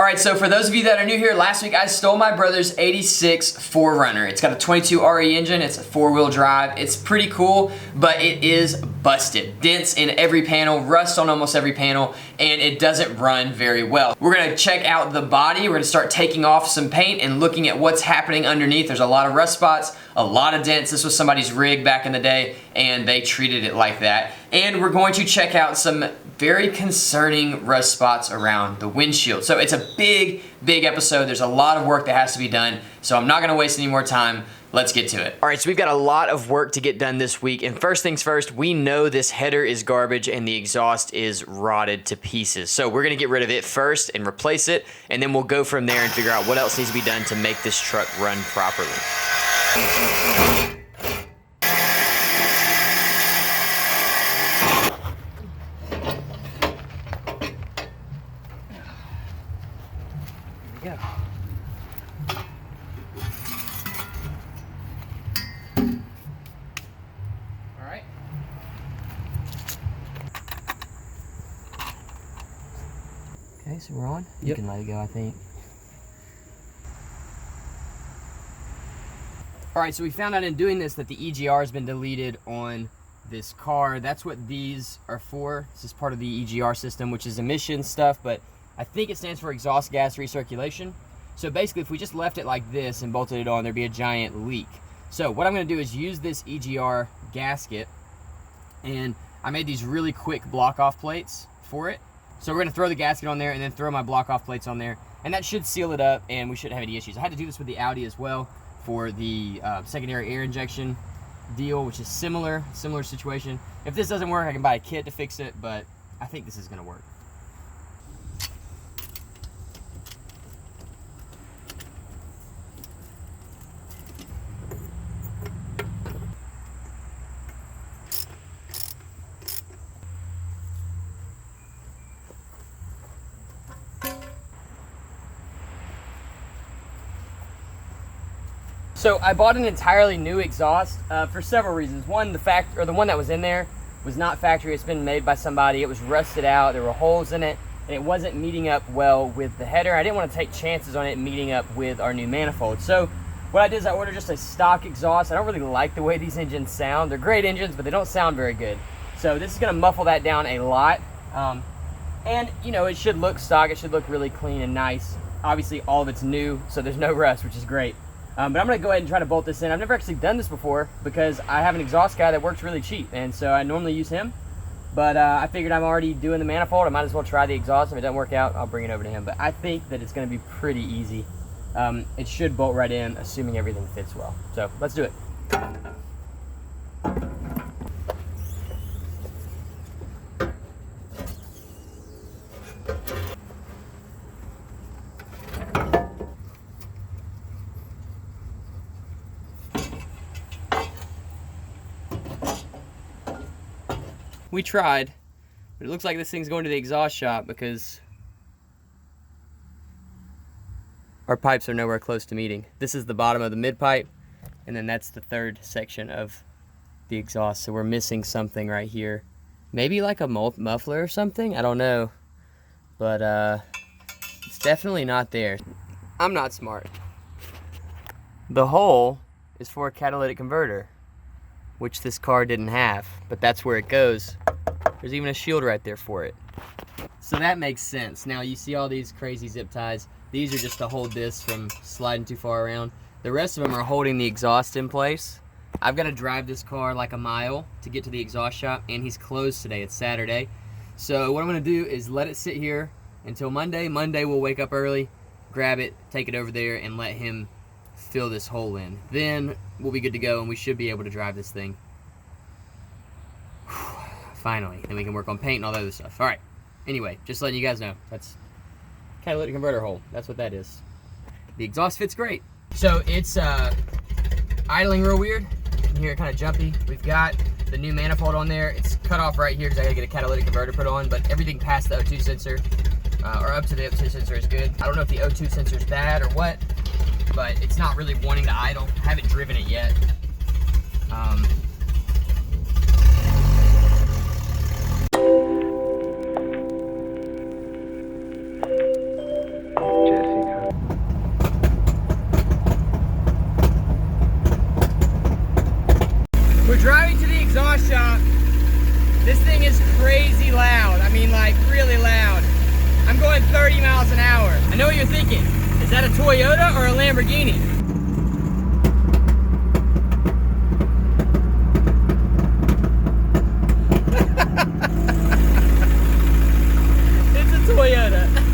Alright, so for those of you that are new here, last week I stole my brother's 86 4Runner. It's got a 22 RE engine, it's a 4-wheel drive. It's pretty cool, but it is busted. Dents in every panel, rust on almost every panel, and it doesn't run very well. We're gonna check out the body, we're gonna start taking off some paint and looking at what's happening underneath. There's a lot of rust spots, a lot of dents. This was somebody's rig back in the day, and they treated it like that. And we're going to check out some very concerning rust spots around the windshield. So it's a big, big episode. There's a lot of work that has to be done, so I'm not gonna waste any more time. Let's get to it. All right, so we've got a lot of work to get done this week, and first things first, we know this header is garbage and the exhaust is rotted to pieces. So we're gonna get rid of it first and replace it, and then we'll go from there and figure out what else needs to be done to make this truck run properly. Go. All right. Okay, so we're on. You can let it go, I think. All right, so we found out in doing this that the EGR has been deleted on this car. That's what these are for. This is part of the EGR system, which is emission stuff, but I think it stands for exhaust gas recirculation. So basically, if we just left it like this and bolted it on, there'd be a giant leak. So what I'm gonna do is use this Egr gasket, and I made these really quick block-off plates for it. So we're gonna throw the gasket on there and then throw my block-off plates on there, and that should seal it up, and we shouldn't have any issues. I had to do this with the Audi as well for the secondary air injection deal, which is similar situation. If this doesn't work, I can buy a kit to fix it, but I think this is gonna work. So I bought an entirely new exhaust for several reasons. One, the one that was in there was not factory. It's been made by somebody. It was rusted out. There were holes in it, and it wasn't meeting up well with the header. I didn't want to take chances on it meeting up with our new manifold. So what I did is I ordered just a stock exhaust. I don't really like the way these engines sound. They're great engines, but they don't sound very good. So this is going to muffle that down a lot. And you know, it should look stock. It should look really clean and nice. Obviously, all of it's new, so there's no rust, which is great. But I'm gonna go ahead and try to bolt this in. I've never actually done this before because I have an exhaust guy that works really cheap, and so I normally use him. But I figured I'm already doing the manifold. I might as well try the exhaust. If it doesn't work out, I'll bring it over to him. But I think that it's gonna be pretty easy. It should bolt right in, assuming everything fits well. So let's do it. We tried, but it looks like this thing's going to the exhaust shop because our pipes are nowhere close to meeting. This is the bottom of the mid pipe, and then that's the third section of the exhaust. So we're missing something right here. Maybe like a muffler or something? I don't know. But it's definitely not there. I'm not smart. The hole is for a catalytic converter, which this car didn't have, but that's where it goes. There's even a shield right there for it. So that makes sense. Now you see all these crazy zip ties. These are just to hold this from sliding too far around. The rest of them are holding the exhaust in place. I've got to drive this car like a mile to get to the exhaust shop, and he's closed today. It's Saturday. So what I'm gonna do is let it sit here until Monday. Monday we'll wake up early, grab it, take it over there, and let him fill this hole in. Then we'll be good to go, and we should be able to drive this thing. Finally. Then we can work on paint and all that other stuff. All right. Anyway, just letting you guys know. That's catalytic converter hole. That's what that is. The exhaust fits great. So it's idling real weird. You can hear it kind of jumpy. We've got the new manifold on there. It's cut off right here because I got to get a catalytic converter put on, but everything past the O2 sensor, or up to the O2 sensor, is good. I don't know if the O2 sensor is bad or what, but it's not really wanting to idle. I haven't driven it yet. what you're thinking. Is that a Toyota or a Lamborghini? It's a Toyota.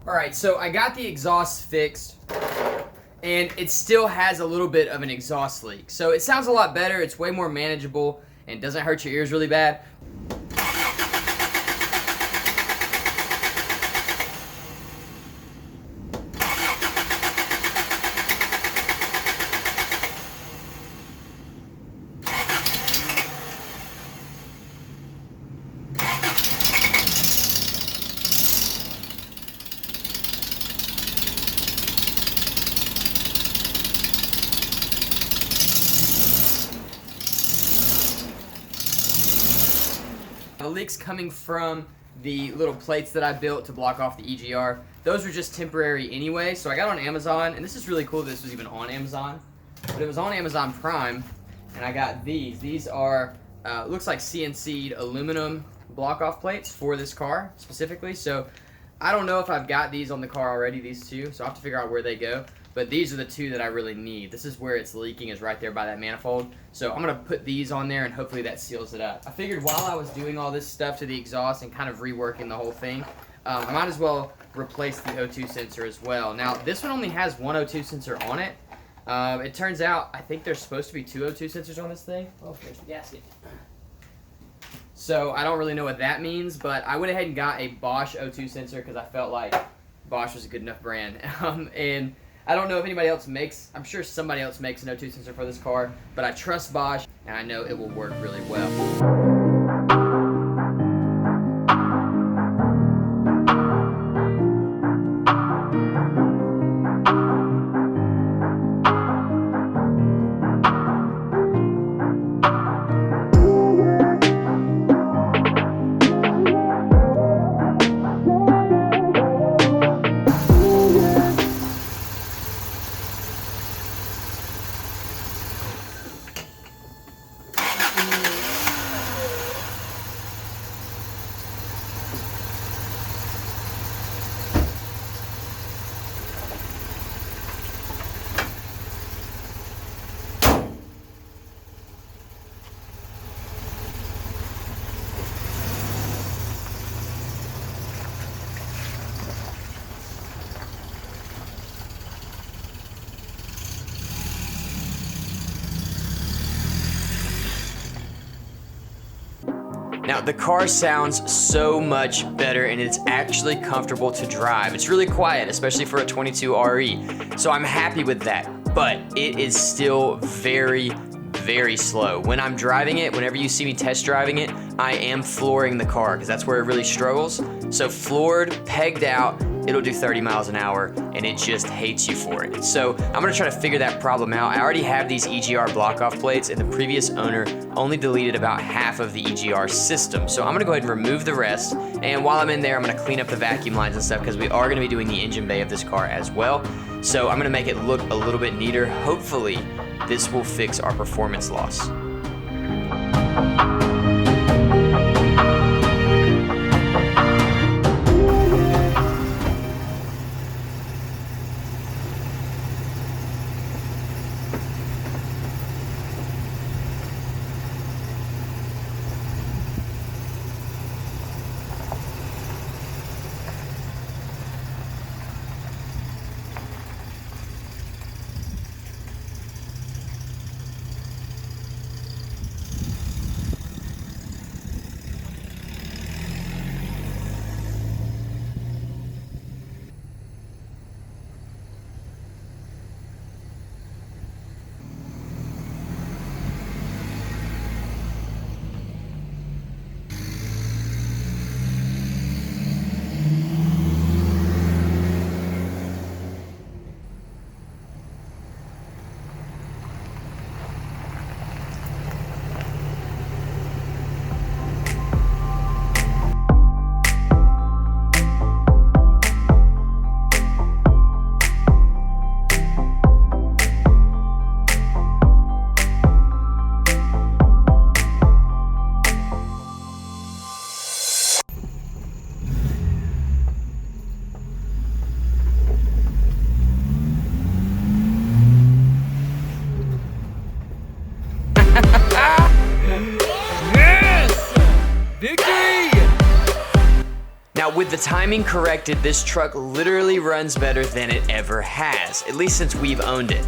Alright, so I got the exhaust fixed, and it still has a little bit of an exhaust leak. So it sounds a lot better, it's way more manageable, and doesn't hurt your ears really bad. The leaks coming from the little plates that I built to block off the EGR, those were just temporary anyway, so I got on Amazon, and this is really cool that this was even on Amazon, but it was on Amazon Prime, and I got these. These are, looks like CNC'd aluminum block-off plates for this car specifically, so I don't know if I've got these on the car already, these two, so I'll have to figure out where they go. But these are the two that I really need. This is where it's leaking, is right there by that manifold. So I'm going to put these on there, and hopefully that seals it up. I figured while I was doing all this stuff to the exhaust and kind of reworking the whole thing, I might as well replace the O2 sensor as well. Now, this one only has one O2 sensor on it. It turns out, I think there's supposed to be two O2 sensors on this thing. Oh, there's the gasket. So I don't really know what that means, but I went ahead and got a Bosch O2 sensor because I felt like Bosch was a good enough brand. And I don't know if anybody else makes, I'm sure somebody else makes an O2 sensor for this car, but I trust Bosch, and I know it will work really well. Now, the car sounds so much better, and it's actually comfortable to drive. It's really quiet, especially for a 22 RE, so I'm happy with that, but it is still very, very slow. When I'm driving it, whenever you see me test driving it, I am flooring the car, because that's where it really struggles. So floored, pegged out, it'll do 30 miles an hour, and it just hates you for it. So I'm gonna try to figure that problem out. I already have these EGR block-off plates, and the previous owner only deleted about half of the EGR system. So I'm gonna go ahead and remove the rest, and while I'm in there, I'm gonna clean up the vacuum lines and stuff, because we are gonna be doing the engine bay of this car as well. So I'm gonna make it look a little bit neater. Hopefully, this will fix our performance loss. Now, with the timing corrected, this truck literally runs better than it ever has, at least since we've owned it.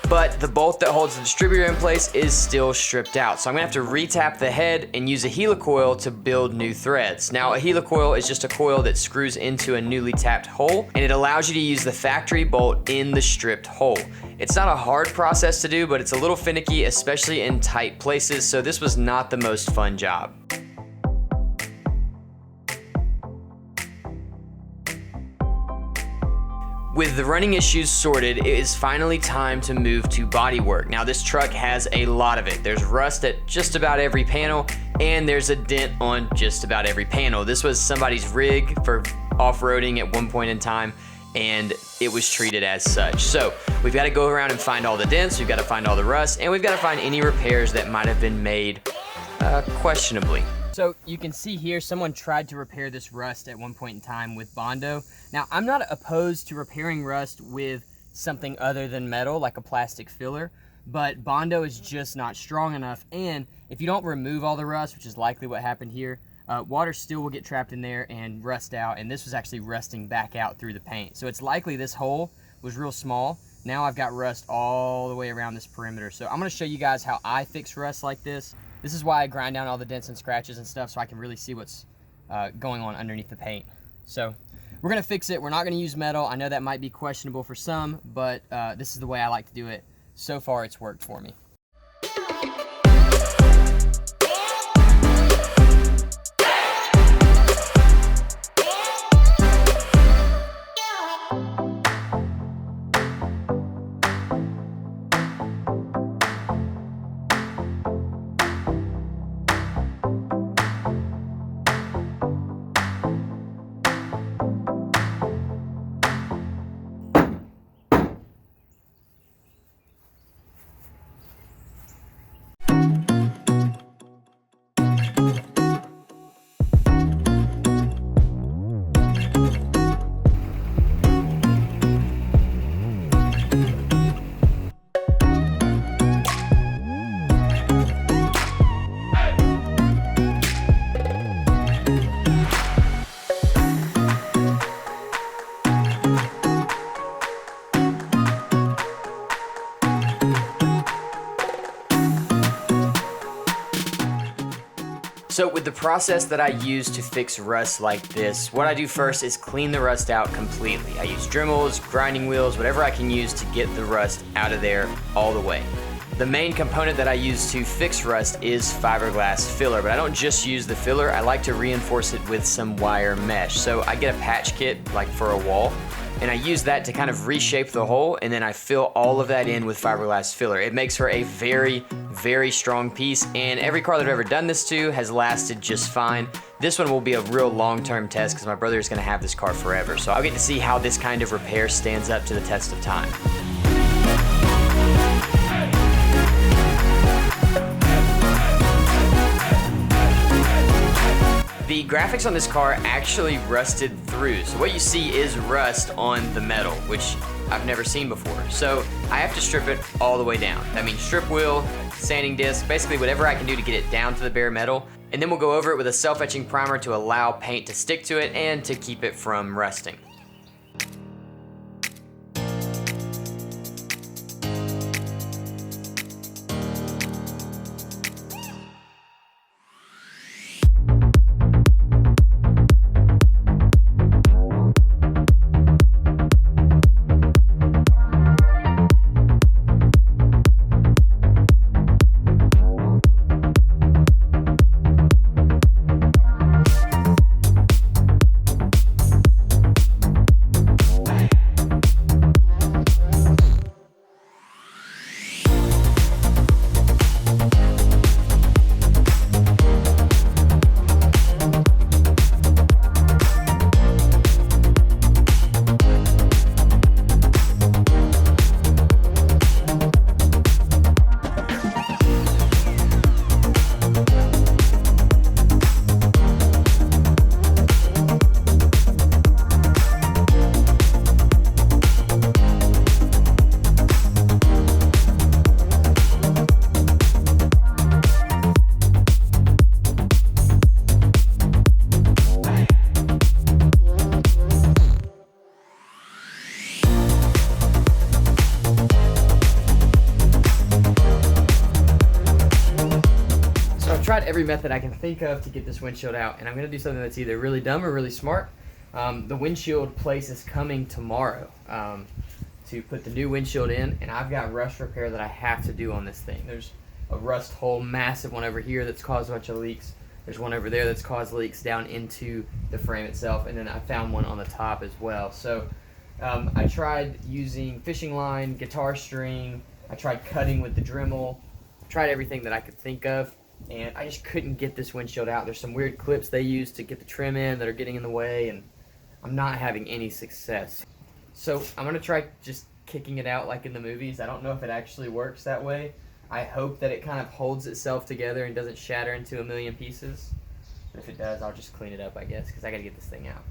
But the bolt that holds the distributor in place is still stripped out. So I'm gonna have to retap the head and use a helicoil to build new threads. Now, a helicoil is just a coil that screws into a newly tapped hole, and it allows you to use the factory bolt in the stripped hole. It's not a hard process to do, but it's a little finicky, especially in tight places, so this was not the most fun job. With the running issues sorted, it is finally time to move to bodywork. Now, this truck has a lot of it. There's rust at just about every panel, and there's a dent on just about every panel. This was somebody's rig for off-roading at one point in time, and it was treated as such. So we've got to go around and find all the dents, we've got to find all the rust, and we've got to find any repairs that might have been made questionably. So you can see here, someone tried to repair this rust at one point in time with Bondo. Now, I'm not opposed to repairing rust with something other than metal, like a plastic filler, but Bondo is just not strong enough. And if you don't remove all the rust, which is likely what happened here, water still will get trapped in there and rust out. And this was actually rusting back out through the paint. So it's likely this hole was real small. Now I've got rust all the way around this perimeter. So I'm gonna show you guys how I fix rust like this. This is why I grind down all the dents and scratches and stuff, so I can really see what's going on underneath the paint. So we're gonna fix it. We're not gonna use metal. I know that might be questionable for some, but this is the way I like to do it. So far, it's worked for me. So with the process that I use to fix rust like this, what I do first is clean the rust out completely. I use Dremels, grinding wheels, whatever I can use to get the rust out of there all the way. The main component that I use to fix rust is fiberglass filler, but I don't just use the filler, I like to reinforce it with some wire mesh. So I get a patch kit, like for a wall, and I use that to kind of reshape the hole, and then I fill all of that in with fiberglass filler. It makes for a very, very strong piece, and every car that I've ever done this to has lasted just fine. This one will be a real long-term test because my brother is gonna have this car forever, so I'll get to see how this kind of repair stands up to the test of time. The graphics on this car actually rusted through. So what you see is rust on the metal, which I've never seen before. So I have to strip it all the way down. That means strip wheel, sanding disc, basically whatever I can do to get it down to the bare metal. And then we'll go over it with a self-etching primer to allow paint to stick to it and to keep it from rusting. every method I can think of to get this windshield out, and I'm gonna do something that's either really dumb or really smart. The windshield place is coming tomorrow to put the new windshield in, and I've got rust repair that I have to do on this thing. There's a rust hole, massive one over here that's caused a bunch of leaks. There's one over there that's caused leaks down into the frame itself, and then I found one on the top as well. So I tried using fishing line, guitar string, I tried cutting with the Dremel, tried everything that I could think of, and I just couldn't get this windshield out. There's some weird clips they use to get the trim in that are getting in the way, and I'm not having any success. So I'm gonna try just kicking it out like in the movies. I don't know if it actually works that way. I hope that it kind of holds itself together and doesn't shatter into a million pieces. But if it does, I'll just clean it up, I guess, because I gotta get this thing out.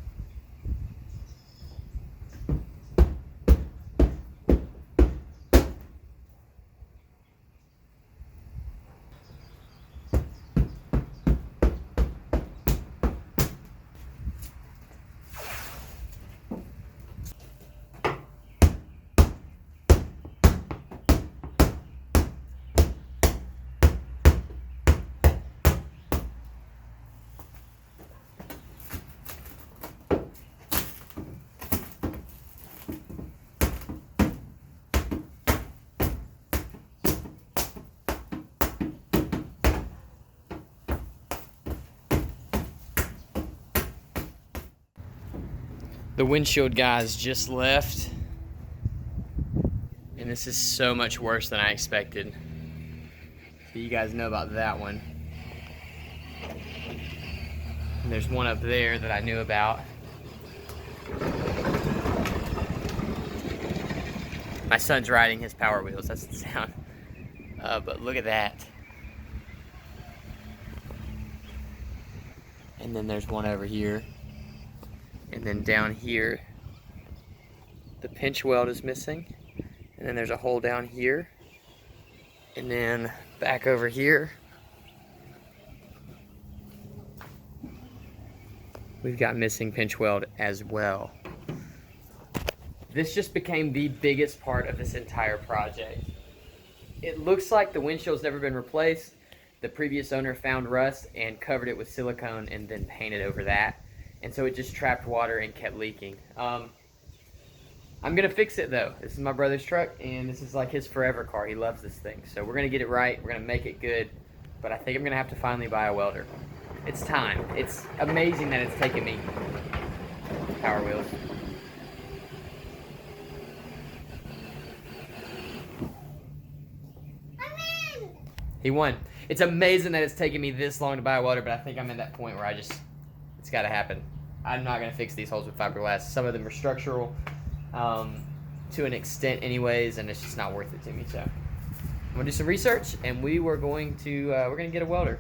The windshield guys just left, and this is so much worse than I expected. So you guys know about that one. And there's one up there that I knew about. My son's riding his Power Wheels, that's the sound. But look at that. And then there's one over here. And then down here, the pinch weld is missing. And then there's a hole down here. And then back over here, we've got missing pinch weld as well. This just became the biggest part of this entire project. It looks like the windshield's never been replaced. The previous owner found rust and covered it with silicone and then painted over that. And so it just trapped water and kept leaking. I'm gonna fix it though. This is my brother's truck, and this is like his forever car. He loves this thing. So we're gonna get it right, we're gonna make it good, but I think I'm gonna have to finally buy a welder. It's time. It's amazing that it's taken me. Power Wheels. He won. It's amazing that it's taken me this long to buy a welder, but I think I'm at that point where it's got to happen. I'm not going to fix these holes with fiberglass. Some of them are structural to an extent anyways, and it's just not worth it to me. So I'm going to do some research, and we're going to get a welder.